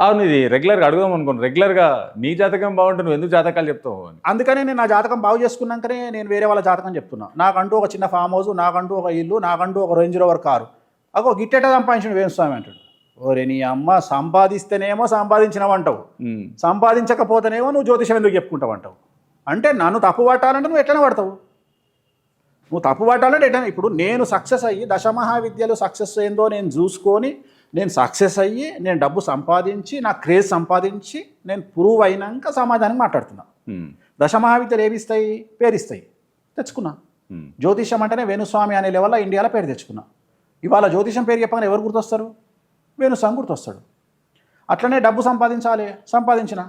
అవును, ఇది రెగ్యులర్గా అడుగుదాం అనుకోండి. రెగ్యులర్గా నీ జాతకం బాగుంటే నువ్వు ఎందుకు జాతకాలు చెప్తావు అని. అందుకనే నేను నా జాతకం బాగు చేసుకున్నాకనే నేను వేరే వాళ్ళ జాతకం చెప్తున్నా. నాకంటూ ఒక చిన్న ఫామ్ హౌస్, నాకంటూ ఒక ఇల్లు, నాకంటూ ఒక రేంజ్ రోవర్ కారు. అగో గిట్టేట సంపాదించిన వేణుస్వామి అంటాడు. ఓరే నీ అమ్మ, సంపాదిస్తేనేమో సంపాదించినవంటావు, సంపాదించకపోతేనేమో నువ్వు జ్యోతిషం ఎందుకు చెప్పుకుంటావు అంటావు. అంటే నన్ను తప్పు పట్టాలంటే నువ్వు ఎట్లనే పడతావు. నువ్వు తప్పు పట్టాలంటే ఎట్లా. ఇప్పుడు నేను సక్సెస్ అయ్యి దశమహావిద్యలు సక్సెస్ అయిందో నేను చూసుకొని, నేను సక్సెస్ అయ్యి నేను డబ్బు సంపాదించి, నా క్రేజ్ సంపాదించి, నేను ప్రూవ్ అయినాక సమాజానికి మాట్లాడుతున్నా. దశమహావిద్యలు ఏమిస్తాయి? పేరిస్తాయి. తెచ్చుకున్నా. జ్యోతిషం అంటేనే వేణుస్వామి అనే లెవెల్లో ఇండియాలో పేరు తెచ్చుకున్నా. ఇవాళ జ్యోతిషం పేరు చెప్పగానే ఎవరు గుర్తొస్తారు? వేణుస్వామి గుర్తొస్తాడు. అట్లనే డబ్బు సంపాదించాలి, సంపాదించిన.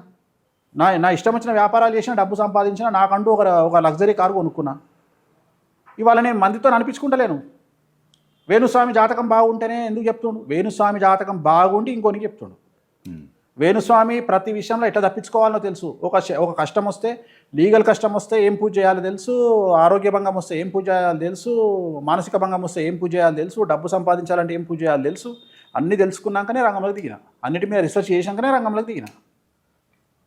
నా ఇష్టం వచ్చిన వ్యాపారాలు చేసిన, డబ్బు సంపాదించిన, నాకంటూ ఒక లగ్జరీ కారు కొనుక్కున్నా. ఇవాళ నేను మందితో అనిపించుకుంటలేను. వేణుస్వామి జాతకం బాగుంటేనే ఎందుకు చెప్తుండు? వేణుస్వామి జాతకం బాగుండి ఇంకొనికి చెప్తుండు. వేణుస్వామి ప్రతి విషయంలో ఎట్లా తప్పించుకోవాలో తెలుసు. ఒక కష్టం వస్తే, లీగల్ కష్టం వస్తే ఏం పూజ చేయాలో తెలుసు, ఆరోగ్య భంగం వస్తే ఏం పూజ చేయాలో తెలుసు, మానసిక భంగం వస్తే ఏం పూజ చేయాలో తెలుసు, డబ్బు సంపాదించాలంటే ఏం పూజ చేయాలో తెలుసు. అన్నీ తెలుసుకున్నాకనే రంగంలోకి దిగిన. అన్నిటి మీద రీసెర్చ్ చేసాకనే రంగంలోకి దిగిన.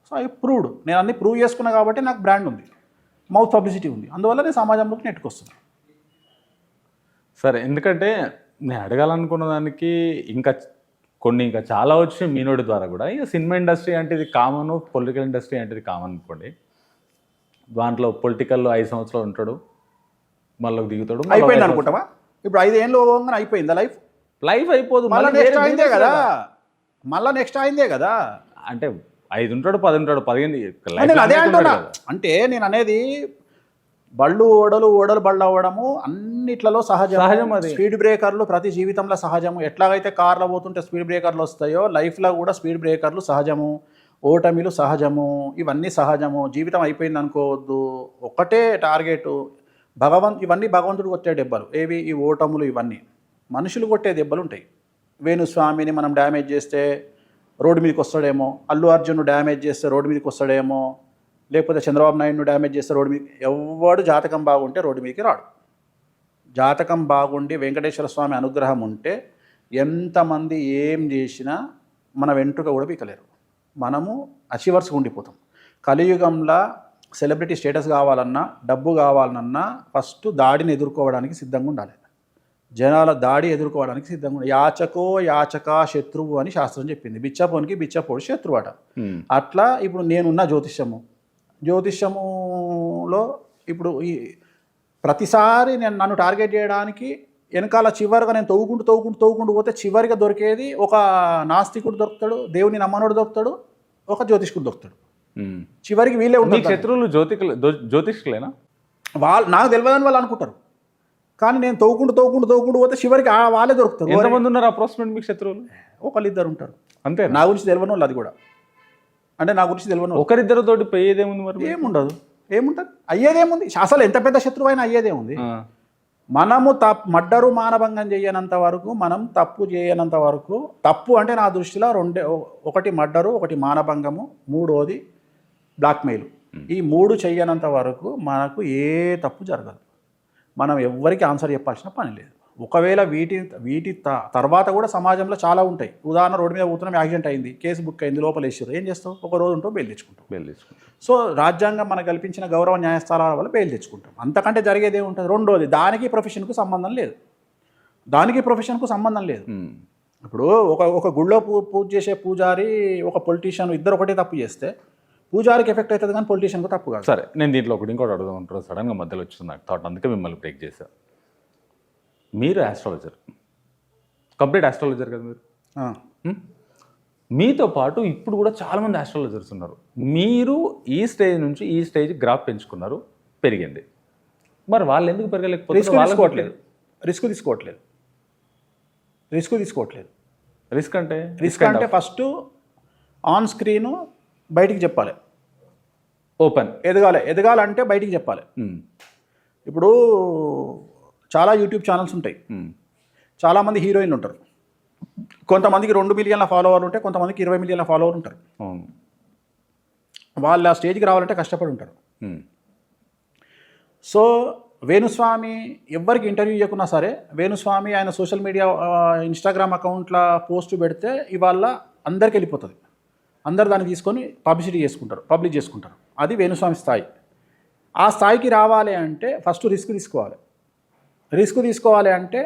So I proved. నేను అన్ని ప్రూవ్ చేసుకున్నా కాబట్టి నాకు బ్రాండ్ ఉంది, మౌత్ పబ్లిసిటీ ఉంది. అందువల్ల నేను సమాజంలోకి నెట్టుకొస్తున్నాను. సరే, ఎందుకంటే నేను అడగాలనుకున్న దానికి ఇంకా చాలా వచ్చి మీనోడి ద్వారా కూడా. ఇక సినిమా ఇండస్ట్రీ అంటే ఇది కామన్, పొలిటికల్ ఇండస్ట్రీ అంటే ఇది కామన్ అనుకోండి. దాంట్లో పొలిటికల్లో 5 సంవత్సరాలు ఉంటాడు, మళ్ళీ దిగుతాడు, అయిపోయింది అనుకుంటావా? ఇప్పుడు 5 ఏళ్ళు పోగానే అయిపోయిందా లైఫ్ అయిపోదు. మళ్ళీ నెక్స్ట్ అయిందే కదా, నెక్స్ట్ అయిందే కదా. అంటే 5 ఉంటాడు, 10 ఉంటాడు, 15. అదే అంటున్నా. అంటే నేను అనేది ఓడలు బళ్ళు అవ్వడము అన్నిట్లలో సహజం. అది స్పీడ్ బ్రేకర్లు ప్రతి జీవితంలో సహజము. ఎట్లాగైతే కార్లో పోతుంటే స్పీడ్ బ్రేకర్లు వస్తాయో, లైఫ్లో కూడా స్పీడ్ బ్రేకర్లు సహజము, ఓటమిలు సహజము, ఇవన్నీ సహజము. జీవితం అయిపోయింది అనుకోవద్దు. ఒకటే టార్గెట్. ఇవన్నీ భగవంతుడు కొట్టే దెబ్బలు. ఏవి? ఈ ఓటములు. ఇవన్నీ మనుషులు కొట్టే దెబ్బలు ఉంటాయి. వేణుస్వామిని మనం డ్యామేజ్ చేస్తే రోడ్డు మీదకి వస్తాడేమో, అల్లు అర్జున్ను డ్యామేజ్ చేస్తే రోడ్డు మీదకి వస్తాడేమో, లేకపోతే చంద్రబాబు నాయుడును డ్యామేజ్ చేస్తే రోడ్డు మీద. ఎవడు జాతకం బాగుంటే రోడ్డు మీదకి రాడు. జాతకం బాగుండి వెంకటేశ్వర స్వామి అనుగ్రహం ఉంటే ఎంతమంది ఏం చేసినా మన వెంట్రుక కూడా పీకలేరు. మనము అచీవర్స్గా ఉండిపోతాం. కలియుగంలో సెలబ్రిటీ స్టేటస్ కావాలన్నా, డబ్బు కావాలన్నా ఫస్ట్ దాడిని ఎదుర్కోవడానికి సిద్ధంగా ఉండాలి. జనాల దాడి ఎదుర్కోవడానికి సిద్ధంగా ఉండాలి. యాచక శత్రువు అని శాస్త్రం చెప్పింది. బిచ్చపోనికి బిచ్చపోడు శత్రువు అట. అట్లా ఇప్పుడు నేనున్న జ్యోతిష్యములో ఇప్పుడు ఈ ప్రతిసారి నన్ను టార్గెట్ చేయడానికి వెనకాల చివరిగా నేను తవ్వుకుంటూ పోతే చివరిగా దొరికేది ఒక నాస్తికుడు దొరుకుతాడు, దేవుని నమ్మనుడు దొరుకుతాడు, ఒక జ్యోతిష్కుడు దొరుకుతాడు. చివరికి వీళ్ళే ఉంటారు. శత్రువులు జ్యోతిష్కులేనా? నాకు తెలియదని వాళ్ళు అనుకుంటారు. కానీ నేను తవ్వుకుంటూ పోతే చివరికి వాళ్ళే దొరుకుతారు. ఎంతమంది ఉన్నారు అప్రాక్సిమేట్ మీకు శత్రువులు? 1-2 ఉంటారు అంతే. నా గురించి తెలియని వాళ్ళు. అది కూడా అంటే నా గురించి తెలియని ఒకరిద్దరితో పోయేదేముంది? మరి ఏముండదు. ఏముంటుంది? అయ్యేదేముంది? అసలు ఎంత పెద్ద శత్రువు అయినా అయ్యేదేముంది? మనము మర్డరు మానభంగం చేయనంత వరకు, మనం తప్పు చేయనంత వరకు, తప్పు అంటే నా దృష్టిలో ఒకటి మర్డరు, ఒకటి మానభంగము, మూడోది బ్లాక్మెయిల్. ఈ 3 చేయనంత వరకు మనకు ఏ తప్పు జరగదు. మనం ఎవ్వరికి ఆన్సర్ చెప్పాల్సిన పని లేదు. ఒకవేళ వీటి తర్వాత కూడా సమాజంలో చాలా ఉంటాయి. ఉదాహరణ, రోడ్డు మీద పోతున్నాం, యాక్సిడెంట్ అయింది, కేసు బుక్ అయింది, లోపల వేసారు. ఏం చేస్తావు? ఒక రోజు ఉంటావు, బెయిల్ తెచ్చుకుంటాం. సో రాజ్యాంగం మనకు కల్పించిన గౌరవ న్యాయస్థానాల వల్ల బెయిల్ తెచ్చుకుంటాం. అంతకంటే జరిగేది ఏముంటుంది? రెండోది, దానికి ప్రొఫెషన్కు సంబంధం లేదు. ఇప్పుడు ఒక గుళ్ళో పూజ చేసే పూజారి, ఒక పొలిటీషియన్, ఇద్దరు ఒకటే తప్పు చేస్తే పూజారికి ఎఫెక్ట్ అవుతుంది, కానీ పొలిటీషియన్కు తప్పు కాదు. సరే, నేను దీంట్లో ఇంకోటి అడుగుదాం ఉంటారు. సడన్గా మధ్యలో వచ్చింది నాకు థాట్, అందుకే మిమ్మల్ని బ్రేక్ చేశాను. మీరు ఆస్ట్రాలజర్, కంప్లీట్ ఆస్ట్రాలజర్ కదా మీరు. మీతో పాటు ఇప్పుడు కూడా చాలామంది ఆస్ట్రాలజర్స్ ఉన్నారు. మీరు ఈ స్టేజ్ నుంచి ఈ స్టేజ్ గ్రాఫ్ పెంచుకున్నారు, పెరిగింది. మరి వాళ్ళు ఎందుకు పెరగలేకపోతే? రిస్క్ తీసుకోవట్లేదు. రిస్క్ అంటే ఫస్ట్ ఆన్ స్క్రీను బయటికి చెప్పాలి, ఓపెన్ ఎదగాలంటే బయటికి చెప్పాలి. ఇప్పుడు చాలా యూట్యూబ్ ఛానల్స్ ఉంటాయి, చాలామంది హీరోయిన్లు ఉంటారు. కొంతమందికి 2 మిలియన్ల ఫాలోవర్లు ఉంటాయి, కొంతమందికి 20 మిలియన్ల ఫాలోవర్లు ఉంటారు. వాళ్ళు ఆ స్టేజ్కి రావాలంటే కష్టపడి ఉంటారు. సో వేణుస్వామి ఎవరికి ఇంటర్వ్యూ చేయకున్నా సరే, వేణుస్వామి ఆయన సోషల్ మీడియా ఇన్స్టాగ్రామ్ అకౌంట్లో పోస్ట్ పెడితే ఇవాళ అందరికి వెళ్ళిపోతుంది. అందరు దాన్ని తీసుకొని పబ్లిష్ చేసుకుంటారు. అది వేణుస్వామి స్థాయి. ఆ స్థాయికి రావాలి అంటే ఫస్ట్ రిస్క్ తీసుకోవాలి అంటే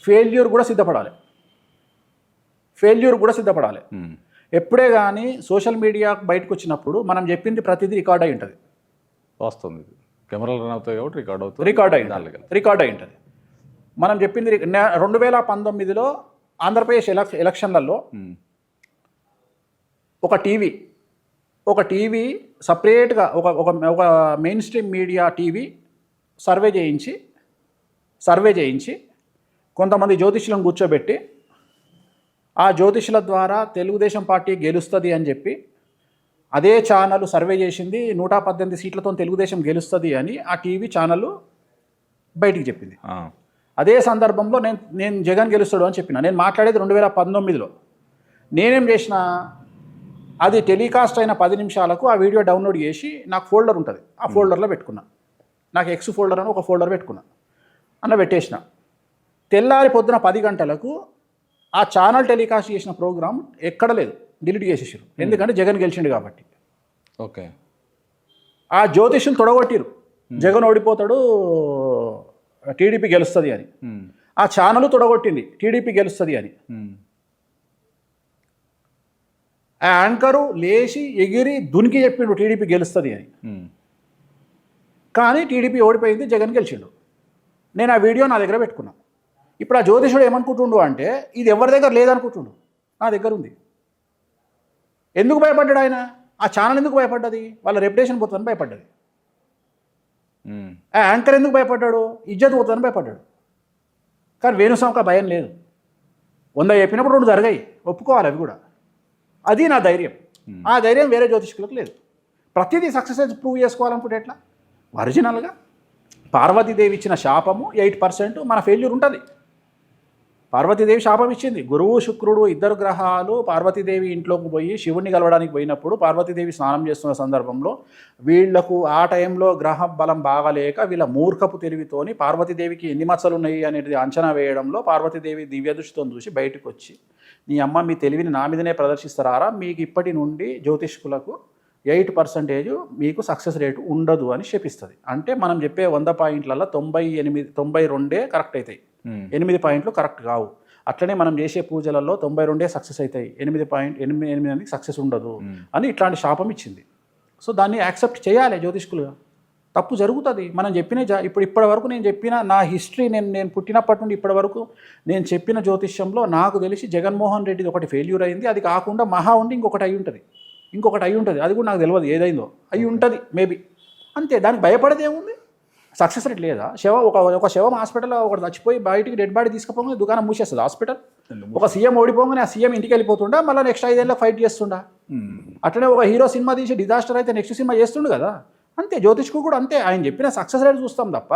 ఫెయిల్యూర్ కూడా సిద్ధపడాలి. ఎప్పుడే కానీ సోషల్ మీడియా బయటకు వచ్చినప్పుడు మనం చెప్పింది ప్రతిదీ రికార్డ్ అయి ఉంటుంది. వస్తుంది, కెమెరాలు రన్ అవుతాయి కాబట్టి రికార్డ్ అయి ఉంటుంది. మనం చెప్పింది 2019లో ఆంధ్రప్రదేశ్ ఎలక్షన్లలో ఒక టీవీ సపరేట్గా ఒక main stream media TV survey చేయించి కొంతమంది జ్యోతిష్యులను కూర్చోబెట్టి ఆ జ్యోతిష్యుల ద్వారా తెలుగుదేశం పార్టీ గెలుస్తుంది అని చెప్పి అదే ఛానల్ సర్వే చేసింది 118 సీట్లతో తెలుగుదేశం గెలుస్తుంది అని ఆ టీవీ ఛానల్ బయటికి చెప్పింది. అదే సందర్భంలో నేను జగన్ గెలుస్తాడు అని చెప్పిన. నేను మాట్లాడేది 2019లో. నేనేం చేసిన, అది టెలికాస్ట్ అయిన 10 నిమిషాలకు ఆ వీడియో డౌన్లోడ్ చేసి నాకు ఫోల్డర్ ఉంటుంది, ఆ ఫోల్డర్లో పెట్టుకున్నా. నాకు ఎక్స్ ఫోల్డర్ అని ఒక ఫోల్డర్ పెట్టుకున్నా, పెట్టేసిన. తెల్లారి పొద్దున 10 గంటలకు ఆ ఛానల్ టెలికాస్ట్ చేసిన ప్రోగ్రామ్ ఎక్కడ లేదు, డిలీట్ చేసేసారు. ఎందుకంటే జగన్ గెలిచిండు కాబట్టి. ఓకే, ఆ జ్యోతిష్యులు తొడగొట్టిరు, జగన్ ఓడిపోతాడు, టీడీపీ గెలుస్తుంది అని. ఆ ఛానల్ తొడగొట్టింది టీడీపీ గెలుస్తుంది అని. ఆ యాంకరు లేచి ఎగిరి దునికి చెప్పిండు టీడీపీ గెలుస్తుంది అని. కానీ టీడీపీ ఓడిపోయింది, జగన్ గెలిచిండు. నేను ఆ వీడియో నా దగ్గర పెట్టుకున్నా. ఇప్పుడు ఆ జ్యోతిషుడు ఏమనుకుంటుండు అంటే ఇది ఎవరి దగ్గర లేదనుకుంటుండు, నా దగ్గర ఉంది. ఎందుకు భయపడ్డాడు ఆయన? ఆ ఛానల్ ఎందుకు భయపడ్డది? వాళ్ళ రెప్యుటేషన్ పోతుందని భయపడ్డది. ఆ యాంకర్ ఎందుకు భయపడ్డాడు? ఇజ్జత్ పోతుందని భయపడ్డాడు. కానీ వేణుస్వామికి ఆ భయం లేదు. 100 చెప్పినప్పుడు 2 జరిగాయి, ఒప్పుకోవాలి అవి కూడా. అది నా ధైర్యం. ఆ ధైర్యం వేరే జ్యోతిష్కులకు లేదు. ప్రతిదీ సక్సెస్ ప్రూవ్ చేసుకోవాలనుకుంటే ఎట్లా? ఒరిజినల్గా పార్వతీదేవి ఇచ్చిన శాపము 8% మన ఫెయిల్యూర్ ఉంటుంది. పార్వతీదేవి శాపం ఇచ్చింది. గురువు శుక్రుడు 2 గ్రహాలు పార్వతీదేవి ఇంట్లోకి పోయి శివుణ్ణి కలవడానికి పోయినప్పుడు పార్వతీదేవి స్నానం చేస్తున్న సందర్భంలో వీళ్లకు ఆ టైంలో గ్రహ బలం బాగలేక వీళ్ళ మూర్ఖపు తెలివితోని పార్వతీదేవికి ఎన్ని మచ్చలు ఉన్నాయి అనేది అంచనా వేయడంలో పార్వతీదేవి దివ్యదృష్టితో చూసి బయటకు వచ్చి, నీ అమ్మ మీ తెలివిని నా మీదనే ప్రదర్శిస్తారా, మీకు ఇప్పటి నుండి జ్యోతిష్కులకు 8% మీకు సక్సెస్ రేటు ఉండదు అని చెప్పిస్తుంది. అంటే మనం చెప్పే 100 పాయింట్లలో 92 కరెక్ట్ అవుతాయి, 8 పాయింట్లు కరెక్ట్ కావు. అట్లనే మనం చేసే పూజలలో 92 సక్సెస్ అవుతాయి, 8 సక్సెస్ ఉండదు అని ఇట్లాంటి శాపం ఇచ్చింది. సో దాన్ని యాక్సెప్ట్ చేయాలి జ్యోతిష్కులుగా. తప్పు జరుగుతుంది. మనం చెప్పిన ఇప్పటి వరకు నేను చెప్పిన నా హిస్టరీ, నేను పుట్టినప్పటి నుండి ఇప్పటి వరకు నేను చెప్పిన జ్యోతిష్యంలో నాకు తెలిసి జగన్మోహన్ రెడ్డిది ఒకటి ఫెయిల్యూర్ అయింది. అది కాకుండా మహా ఉండి ఇంకొకటి అయి ఉంటుంది. అది కూడా నాకు తెలియదు ఏదైందో, అయి ఉంటుంది మేబీ. అంతే, దానికి భయపడేది ఏముంది? సక్సెస్ రేట్ లేదా? ఒక శవం హాస్పిటల్లో ఒకటి చచ్చిపోయి బయటికి డెడ్ బాడీ తీసుకుపోగానే దుకాణం మూసేస్తుంది హాస్పిటల్. ఒక సీఎం ఓడిపోగానే ఆ సీఎం ఇంటికి వెళ్ళిపోతుండా, మళ్ళీ నెక్స్ట్ 5 ఏళ్ళకి ఫైట్ చేస్తుండా. అట్లనే ఒక హీరో సినిమా తీసి డిజాస్టర్ అయితే నెక్స్ట్ సినిమా చేస్తుండు కదా. అంతే, జ్యోతిష్కు కూడా అంతే. ఆయన చెప్పిన సక్సెస్ రేట్ చూస్తాం తప్ప,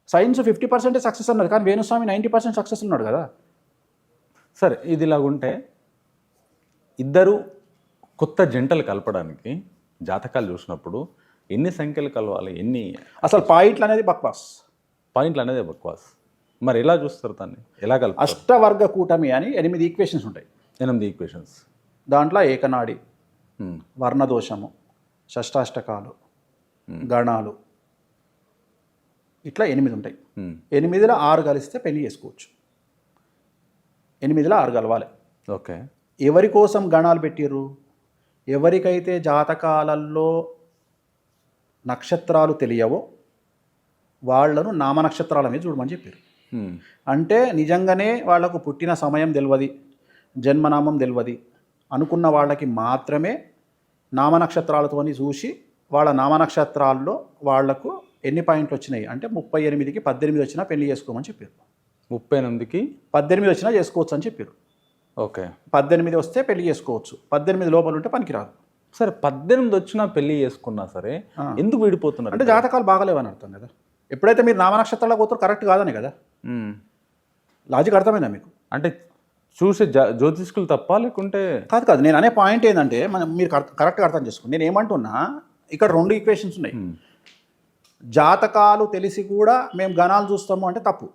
సైన్స్ 50% సక్సెస్ అన్నారు, కానీ వేణుస్వామి 90% సక్సెస్ ఉన్నాడు కదా. సరే, ఇది ఇలాగుంటే ఇద్దరు కొత్త జంటలు కలపడానికి జాతకాలు చూసినప్పుడు ఎన్ని సంఖ్యలు కలవాలి, అసలు పాయింట్లు అనేది బక్వాస్. మరి ఎలా చూస్తారు దాన్ని? ఎలా కలపాలి? అష్టవర్గ కూటమి అని 8 ఈక్వేషన్స్ ఉంటాయి. 8 ఈక్వేషన్స్. దాంట్లో ఏకనాడి, వర్ణదోషము, షష్టాష్టకాలు, గణాలు, ఇట్లా 8 ఉంటాయి. 8లో 6 కలిస్తే పెళ్లి చేసుకోవచ్చు. 8లో 6 కలవాలి. ఓకే. ఎవరి కోసం గణాలు పెట్టిర్రు? ఎవరికైతే జాతకాలలో నక్షత్రాలు తెలియవో వాళ్లను నామ నక్షత్రాల మీద చూడమని చెప్పారు. అంటే నిజంగానే వాళ్లకు పుట్టిన సమయం తెలియదు, జన్మనామం తెలియదు అనుకున్న వాళ్ళకి మాత్రమే నామ నక్షత్రాలతోని చూసి వాళ్ళ నామ నక్షత్రాల్లో వాళ్లకు ఎన్ని పాయింట్లు వచ్చినాయి అంటే 38కి 18 వచ్చినా పెళ్లి చేసుకోమని చెప్పారు. 38కి 18 వచ్చినా చేసుకోవచ్చు అని చెప్పారు. ఓకే. 18 వస్తే పెళ్లి చేసుకోవచ్చు, 18 లోపల ఉంటే పనికిరాదు. సరే, 18 వచ్చినా పెళ్లి చేసుకున్నా సరే ఎందుకు విడిపోతున్నారు? అంటే జాతకాలు బాగలేవని అర్థం కదా. ఎప్పుడైతే మీరు నామనక్షత్రాలకు పోతారో కరెక్ట్ కాదని కదా. లాజిక్ అర్థమైందా మీకు? అంటే చూసే జ్యోతిష్కులు తప్ప లేకుంటే కాదు. నేను అనే పాయింట్ ఏంటంటే మీరు కరెక్ట్గా అర్థం చేసుకోండి. నేను ఏమంటున్నా, ఇక్కడ 2 ఈక్వేషన్స్ ఉన్నాయి. జాతకాలు తెలిసి కూడా మేము గణాలు చూస్తాము అంటే తప్పు.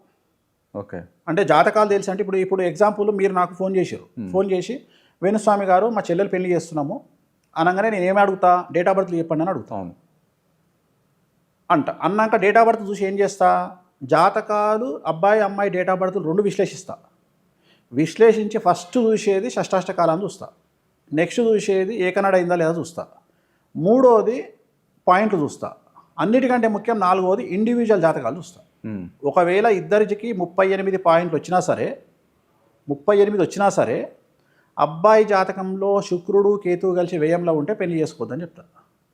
ఓకే. అంటే జాతకాలు తెలిసి అంటే ఇప్పుడు ఎగ్జాంపుల్ మీరు నాకు ఫోన్ చేశారు, ఫోన్ చేసి వేణుస్వామి గారు మా చెల్లెలు పెళ్లి చేస్తున్నాము అనగానే నేను ఏమి అడుగుతా, డేట్ ఆఫ్ బర్త్ చెప్పండి అని అడుగుతా. అవును. అన్నాక డేట్ ఆఫ్ బర్త్ చూసి ఏం చేస్తా, జాతకాలు అబ్బాయి అమ్మాయి డేట్ ఆఫ్ బర్త్ రెండు విశ్లేషిస్తా. విశ్లేషించి ఫస్ట్ చూసేది షష్టాష్టకాలను చూస్తా, నెక్స్ట్ చూసేది ఏకనాడు అయిందా లేదా చూస్తా, మూడోది పాయింట్లు చూస్తా, అన్నిటికంటే ముఖ్యం నాలుగోది ఇండివిజువల్ జాతకాలు చూస్తా. ఒకవేళ ఇద్దరికి 38 పాయింట్లు వచ్చినా సరే, 38 వచ్చినా సరే, అబ్బాయి జాతకంలో శుక్రుడు కేతువు కలిసి వ్యయంలో ఉంటే పెళ్లి చేసుకోవద్దని చెప్తా.